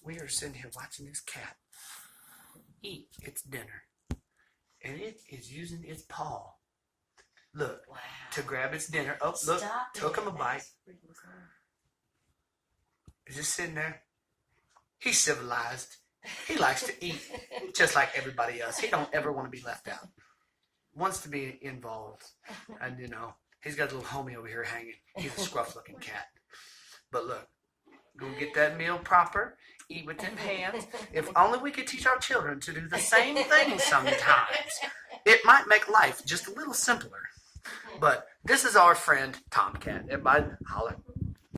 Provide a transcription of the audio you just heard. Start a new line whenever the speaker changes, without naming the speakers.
we are sitting here watching this cat eat its dinner. And it is using its paw. Look,
Wow.
to grab its dinner. Oh, look,
Stop
took
it.
him a bite.
That's pretty cool.
He's just sitting there. He's civilized. He likes to eat just like everybody else. He don't ever want to be left out. Wants to be involved. And, you know, he's got a little homie over here hanging. He's a scruff-looking cat. But look, go get that meal proper. Eat with them hands. If only we could teach our children to do the same thing sometimes, it might make life just a little simpler. But this is our friend Tomcat. Everybody holler.